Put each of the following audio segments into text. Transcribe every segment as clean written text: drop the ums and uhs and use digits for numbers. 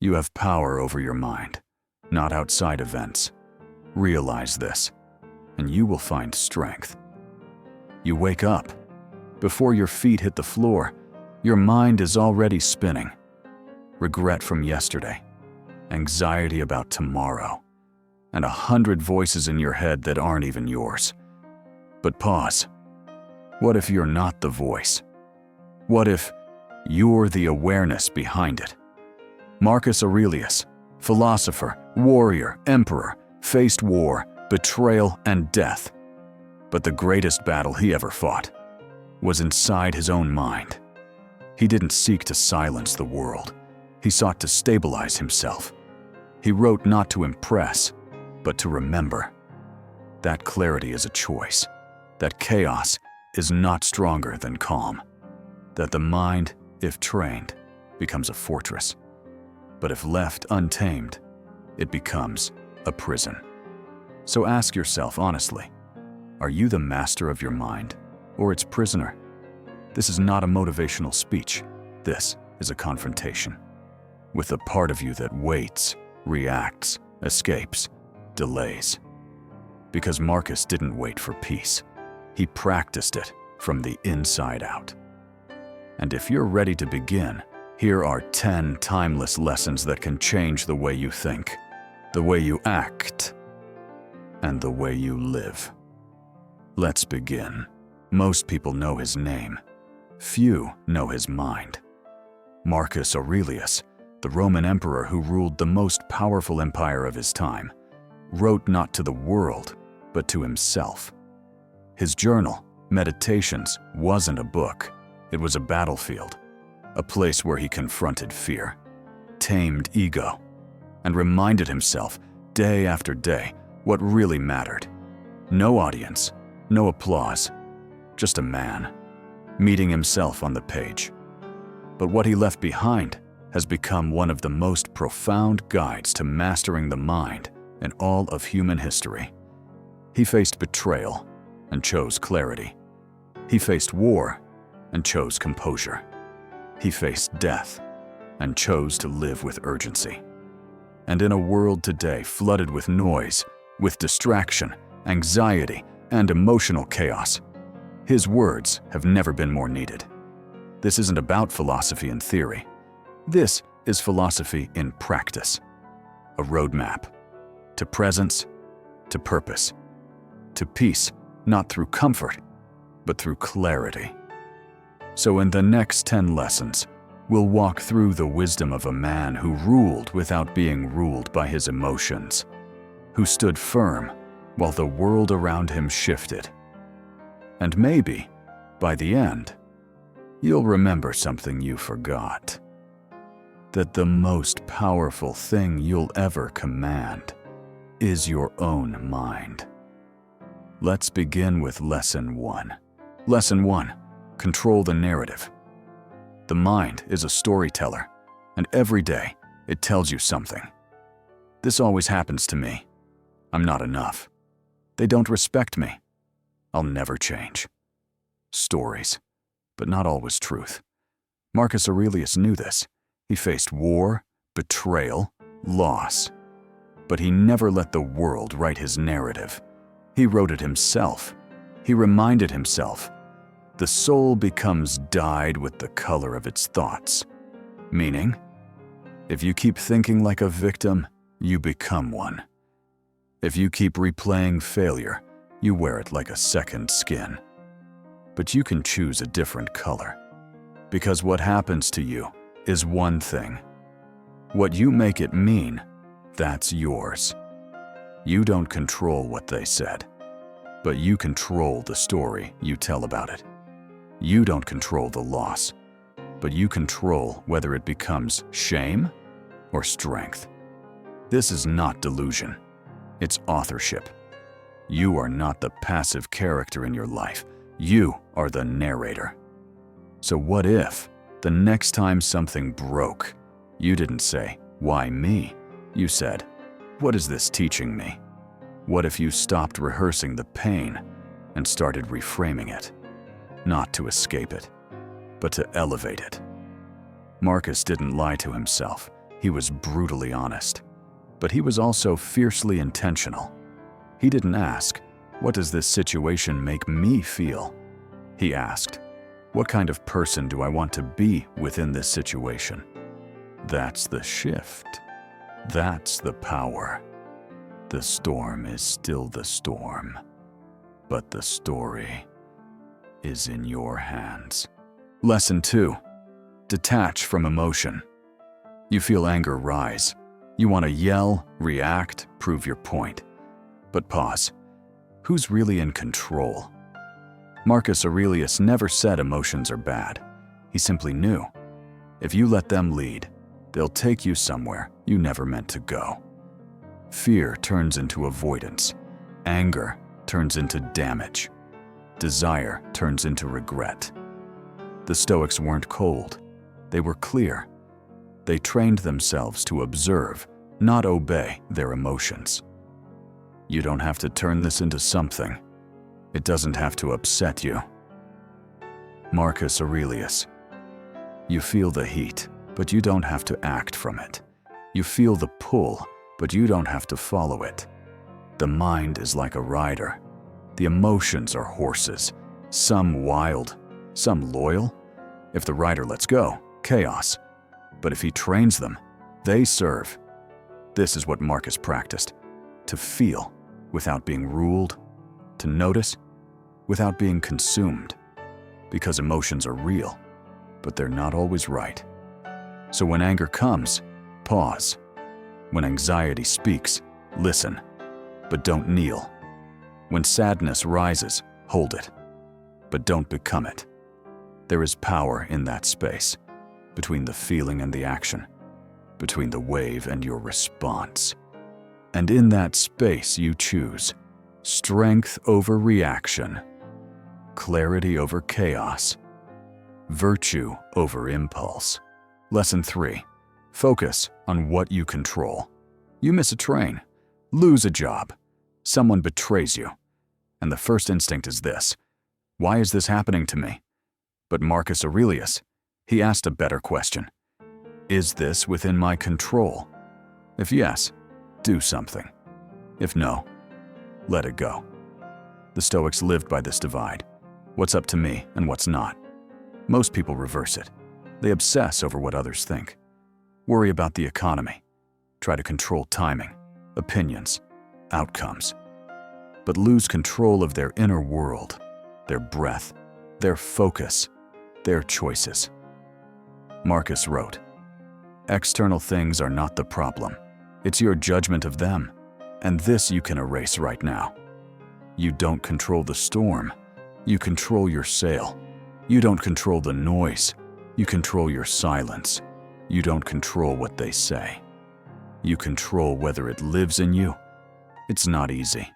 You have power over your mind, not outside events. Realize this, and you will find strength. You wake up. Before your feet hit the floor, your mind is already spinning. Regret from yesterday, anxiety about tomorrow, and 100 voices in your head that aren't even yours. But pause. What if you're not the voice? What if you're the awareness behind it? Marcus Aurelius, philosopher, warrior, emperor, faced war, betrayal, and death. But the greatest battle he ever fought was inside his own mind. He didn't seek to silence the world. He sought to stabilize himself. He wrote not to impress, but to remember. That clarity is a choice. That chaos is not stronger than calm. That the mind, if trained, becomes a fortress. But if left untamed, it becomes a prison. So ask yourself honestly, are you the master of your mind or its prisoner? This is not a motivational speech. This is a confrontation with the part of you that waits, reacts, escapes, delays. Because Marcus didn't wait for peace. He practiced it from the inside out. And if you're ready to begin, here are 10 timeless lessons that can change the way you think, the way you act, and the way you live. Let's begin. Most people know his name. Few know his mind. Marcus Aurelius, the Roman emperor who ruled the most powerful empire of his time, wrote not to the world, but to himself. His journal, Meditations, wasn't a book. It was a battlefield, a place where he confronted fear, tamed ego, and reminded himself day after day what really mattered. No audience, no applause, just a man, meeting himself on the page. But what he left behind has become one of the most profound guides to mastering the mind in all of human history. He faced betrayal and chose clarity. He faced war and chose composure. He faced death and chose to live with urgency. And in a world today flooded with noise, with distraction, anxiety, and emotional chaos, his words have never been more needed. This isn't about philosophy in theory. This is philosophy in practice. A roadmap to presence, to purpose, to peace, not through comfort, but through clarity. So in the next 10 lessons, we'll walk through the wisdom of a man who ruled without being ruled by his emotions, who stood firm while the world around him shifted. And maybe, by the end, you'll remember something you forgot. That the most powerful thing you'll ever command is your own mind. Let's begin with Lesson 1. Lesson 1. Control the narrative. The mind is a storyteller, and every day it tells you something. This always happens to me. I'm not enough. They don't respect me. I'll never change. Stories, but not always truth. Marcus Aurelius knew this. He faced war, betrayal, loss. But he never let the world write his narrative. He wrote it himself. He reminded himself, the soul becomes dyed with the color of its thoughts. Meaning, if you keep thinking like a victim, you become one. If you keep replaying failure, you wear it like a second skin. But you can choose a different color. Because what happens to you is one thing. What you make it mean, that's yours. You don't control what they said, but you control the story you tell about it. You don't control the loss, but you control whether it becomes shame or strength. This is not delusion. It's authorship. You are not the passive character in your life. You are the narrator. So what if, the next time something broke, you didn't say, "Why me?" You said, "What is this teaching me?" What if you stopped rehearsing the pain and started reframing it? Not to escape it, but to elevate it. Marcus didn't lie to himself. He was brutally honest, but he was also fiercely intentional. He didn't ask, "What does this situation make me feel?" He asked, "What kind of person do I want to be within this situation?" That's the shift. That's the power. The storm is still the storm, but the story is in your hands. Lesson 2. Detach from emotion. You feel anger rise. You want to yell, react, prove your point. But pause. Who's really in control? Marcus Aurelius never said emotions are bad. He simply knew. If you let them lead, they'll take you somewhere you never meant to go. Fear turns into avoidance. Anger turns into damage. Desire turns into regret. The Stoics weren't cold. They were clear. They trained themselves to observe, not obey their emotions. You don't have to turn this into something. It doesn't have to upset you. Marcus Aurelius. You feel the heat, but you don't have to act from it. You feel the pull, but you don't have to follow it. The mind is like a rider. The emotions are horses, some wild, some loyal. If the rider lets go, chaos. But if he trains them, they serve. This is what Marcus practiced. To feel without being ruled. To notice without being consumed. Because emotions are real, but they're not always right. So when anger comes, pause. When anxiety speaks, listen, but don't kneel. When sadness rises, hold it, but don't become it. There is power in that space, between the feeling and the action, between the wave and your response. And in that space you choose strength over reaction, clarity over chaos, virtue over impulse. Lesson 3. Focus on what you control. You miss a train, lose a job, someone betrays you, and the first instinct is this: why is this happening to me? But Marcus Aurelius, he asked a better question. Is this within my control? If yes, do something. If no, let it go. The Stoics lived by this divide. What's up to me and what's not? Most people reverse it. They obsess over what others think. Worry about the economy. Try to control timing, opinions, outcomes. But lose control of their inner world, their breath, their focus, their choices. Marcus wrote, "External things are not the problem. It's your judgment of them, and this you can erase right now. You don't control the storm. You control your sail. You don't control the noise. You control your silence. You don't control what they say. You control whether it lives in you. It's not easy,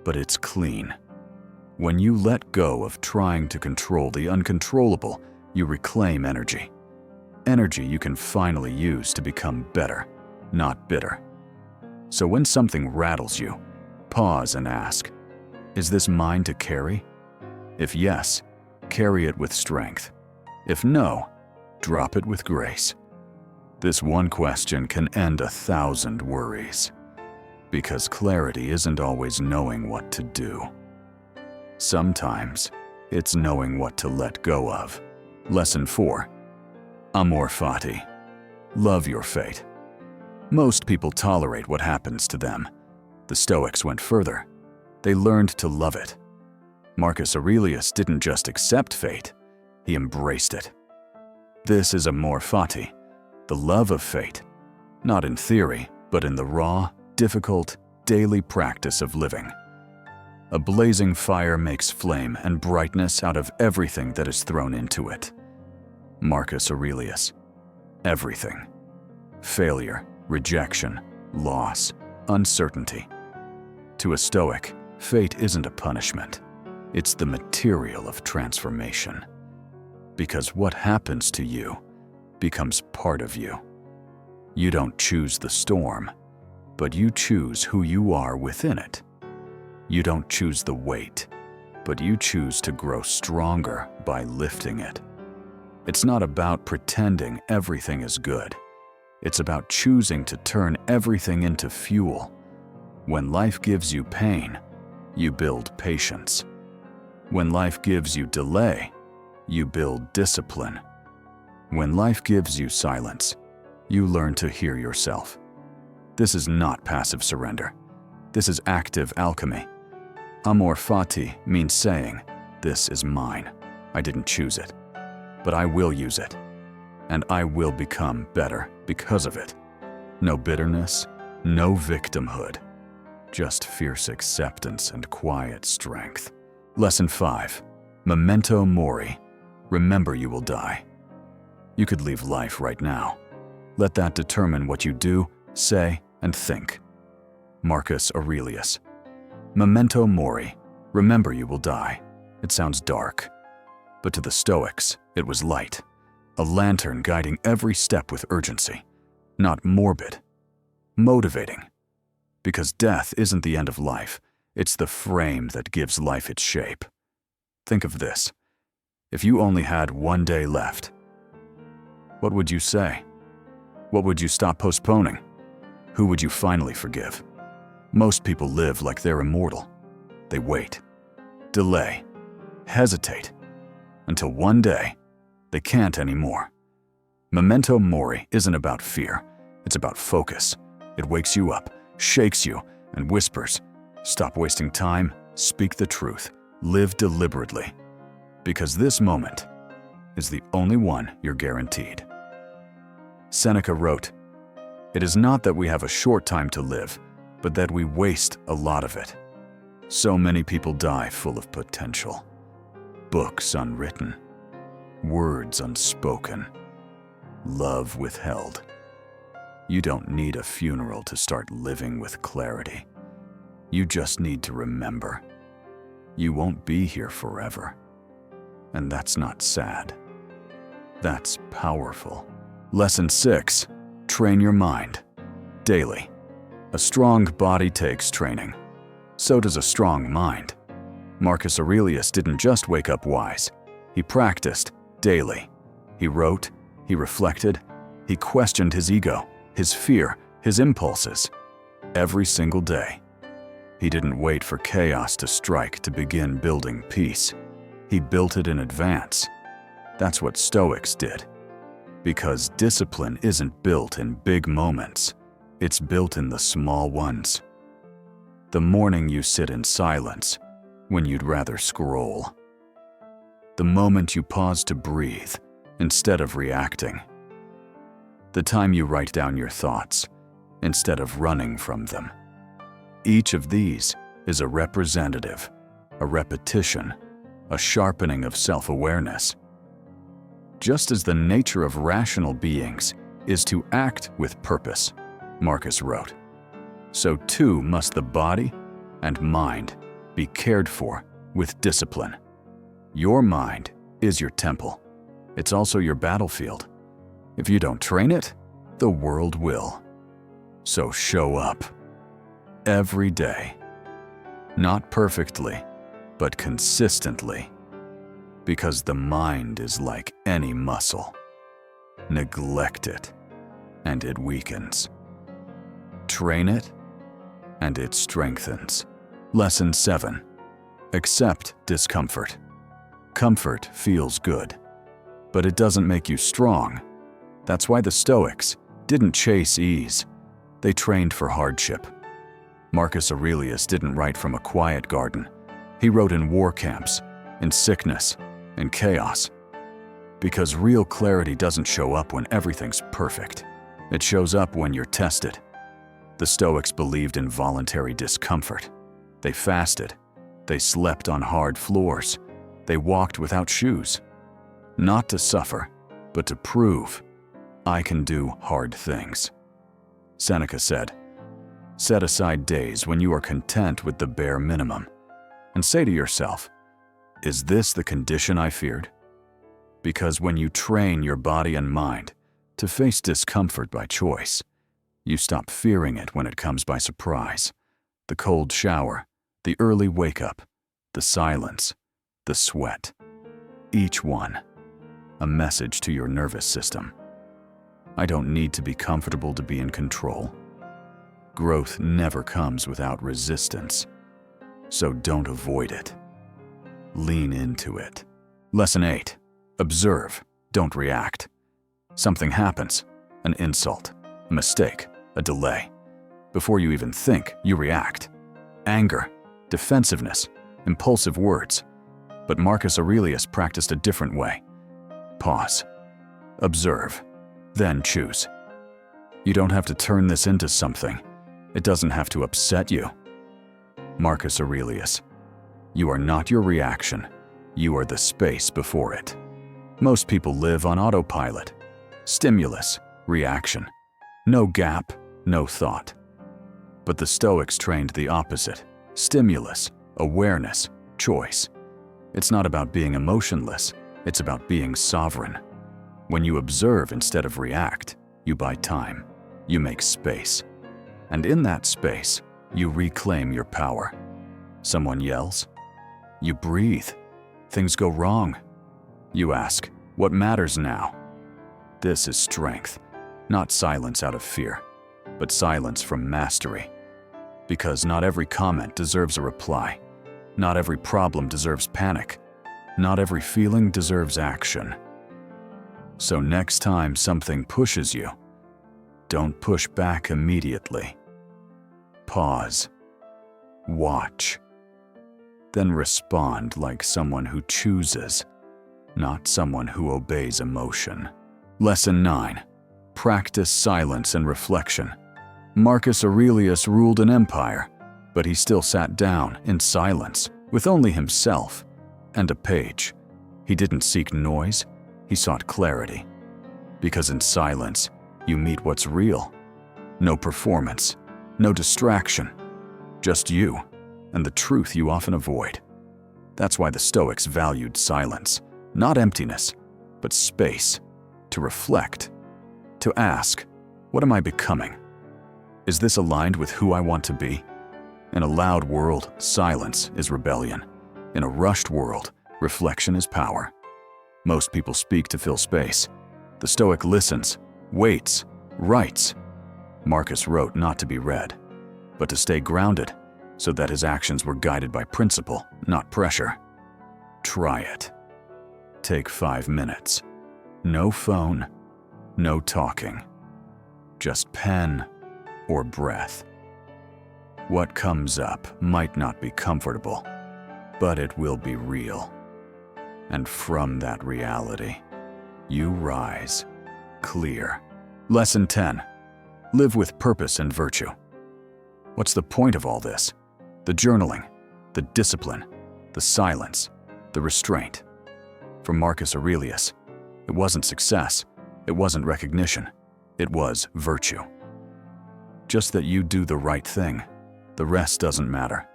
but it's clean. When you let go of trying to control the uncontrollable, you reclaim energy. Energy you can finally use to become better, not bitter. So when something rattles you, pause and ask, is this mine to carry? If yes, carry it with strength. If no, drop it with grace. This one question can end 1,000 worries. Because clarity isn't always knowing what to do. Sometimes it's knowing what to let go of. Lesson 4. Amor Fati. Love your fate. Most people tolerate what happens to them. The Stoics went further. They learned to love it. Marcus Aurelius didn't just accept fate, he embraced it. This is Amor Fati, the love of fate, not in theory, but in the raw, difficult, daily practice of living. A blazing fire makes flame and brightness out of everything that is thrown into it. Marcus Aurelius. Everything. Failure, rejection, loss, uncertainty. To a Stoic, fate isn't a punishment. It's the material of transformation. Because what happens to you becomes part of you. You don't choose the storm, but you choose who you are within it. You don't choose the weight, but you choose to grow stronger by lifting it. It's not about pretending everything is good. It's about choosing to turn everything into fuel. When life gives you pain, you build patience. When life gives you delay, you build discipline. When life gives you silence, you learn to hear yourself. This is not passive surrender. This is active alchemy. Amor Fati means saying, "This is mine. I didn't choose it, but I will use it, and I will become better because of it." No bitterness, no victimhood, just fierce acceptance and quiet strength. Lesson 5. Memento Mori. Remember you will die. You could leave life right now. Let that determine what you do, say, and think. Marcus Aurelius. Memento Mori. Remember you will die. It sounds dark, but to the Stoics, it was light, a lantern guiding every step with urgency, not morbid, motivating. Because death isn't the end of life, it's the frame that gives life its shape. Think of this. If you only had one day left, what would you say? What would you stop postponing? Who would you finally forgive? Most people live like they're immortal. They wait, delay, hesitate, until one day they can't anymore. Memento Mori isn't about fear, it's about focus. It wakes you up, shakes you, and whispers, "Stop wasting time, speak the truth, live deliberately." Because this moment is the only one you're guaranteed. Seneca wrote, "It is not that we have a short time to live, but that we waste a lot of it." So many people die full of potential. Books unwritten, words unspoken, love withheld. You don't need a funeral to start living with clarity. You just need to remember. You won't be here forever. And that's not sad. That's powerful. Lesson 6. Train your mind. Daily. A strong body takes training. So does a strong mind. Marcus Aurelius didn't just wake up wise. He practiced daily. He wrote, he reflected, he questioned his ego, his fear, his impulses. Every single day. He didn't wait for chaos to strike to begin building peace. He built it in advance. That's what Stoics did. Because discipline isn't built in big moments. It's built in the small ones. The morning you sit in silence when you'd rather scroll. The moment you pause to breathe instead of reacting. The time you write down your thoughts instead of running from them. Each of these is a representative, a repetition, a sharpening of self-awareness. Just as the nature of rational beings is to act with purpose, Marcus wrote, so too must the body and mind be cared for with discipline. Your mind is your temple. It's also your battlefield. If you don't train it, the world will. So show up. Every day. Not perfectly, but consistently. Because the mind is like any muscle. Neglect it, and it weakens. Train it, and it strengthens. Lesson 7. Accept discomfort. Comfort feels good, but it doesn't make you strong. That's why the Stoics didn't chase ease. They trained for hardship. Marcus Aurelius didn't write from a quiet garden. He wrote in war camps, in sickness, in chaos. Because real clarity doesn't show up when everything's perfect. It shows up when you're tested. The Stoics believed in voluntary discomfort. They fasted. They slept on hard floors. They walked without shoes. Not to suffer, but to prove, I can do hard things. Seneca said, set aside days when you are content with the bare minimum, and say to yourself, is this the condition I feared? Because when you train your body and mind to face discomfort by choice, you stop fearing it when it comes by surprise. The cold shower, the early wake-up, the silence, the sweat. Each one, a message to your nervous system. I don't need to be comfortable to be in control. Growth never comes without resistance, so don't avoid it. Lean into it. Lesson 8. Observe, don't react. Something happens, an insult, a mistake, a delay. Before you even think, you react. Anger, defensiveness, impulsive words. But Marcus Aurelius practiced a different way. Pause. Observe. Then choose. You don't have to turn this into something. It doesn't have to upset you. Marcus Aurelius. You are not your reaction. You are the space before it. Most people live on autopilot. Stimulus, reaction. No gap, no thought. But the Stoics trained the opposite. Stimulus, awareness, choice. It's not about being emotionless. It's about being sovereign. When you observe instead of react, you buy time. You make space. And in that space, you reclaim your power. Someone yells. You breathe. Things go wrong. You ask, what matters now? This is strength, not silence out of fear, but silence from mastery. Because not every comment deserves a reply. Not every problem deserves panic. Not every feeling deserves action. So next time something pushes you, don't push back immediately. Pause. Watch. Then respond like someone who chooses, not someone who obeys emotion. Lesson 9. Practice silence and reflection. Marcus Aurelius ruled an empire, but he still sat down in silence with only himself and a page. He didn't seek noise, he sought clarity. Because in silence, you meet what's real. No performance, no distraction, just you and the truth you often avoid. That's why the Stoics valued silence, not emptiness, but space, to reflect, to ask, what am I becoming? Is this aligned with who I want to be? In a loud world, silence is rebellion. In a rushed world, reflection is power. Most people speak to fill space. The Stoic listens, waits, writes. Marcus wrote not to be read, but to stay grounded, so that his actions were guided by principle, not pressure. Try it. Take 5 minutes. No phone, no talking. Just pen or breath. What comes up might not be comfortable, but it will be real. And from that reality, you rise, clear. Lesson 10. Live with purpose and virtue. What's the point of all this? The journaling, the discipline, the silence, the restraint. For Marcus Aurelius, it wasn't success, it wasn't recognition, it was virtue. Just that you do the right thing, the rest doesn't matter.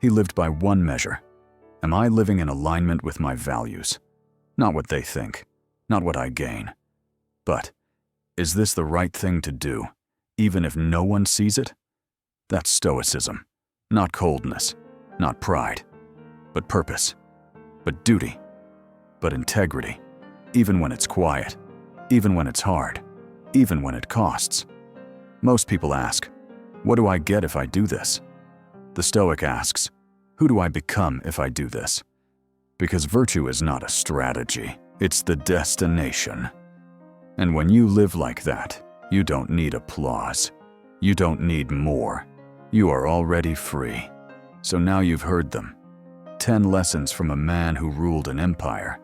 He lived by one measure. Am I living in alignment with my values? Not what they think, not what I gain. But, is this the right thing to do, even if no one sees it? That's Stoicism. Not coldness, not pride, but purpose, but duty, but integrity, even when it's quiet, even when it's hard, even when it costs. Most people ask, what do I get if I do this? The Stoic asks, who do I become if I do this? Because virtue is not a strategy, it's the destination. And when you live like that, you don't need applause. You don't need more. You are already free. So now you've heard them. 10 lessons from a man who ruled an empire,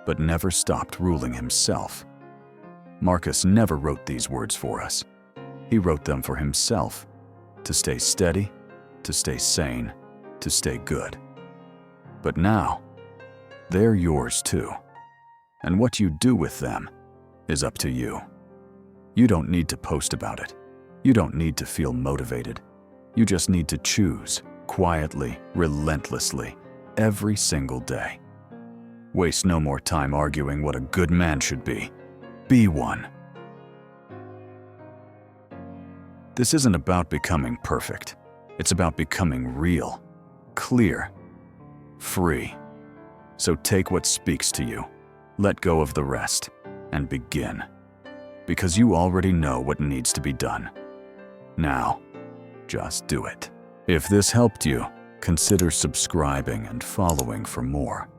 but never stopped ruling himself. Marcus never wrote these words for us. He wrote them for himself, to stay steady, to stay sane, to stay good. But now, they're yours too. And what you do with them is up to you. You don't need to post about it. You don't need to feel motivated. You just need to choose, quietly, relentlessly, every single day. Waste no more time arguing what a good man should be. Be one. This isn't about becoming perfect. It's about becoming real, clear, free. So take what speaks to you. Let go of the rest. and begin. Because you already know what needs to be done. Now, just do it. If this helped you, consider subscribing and following for more.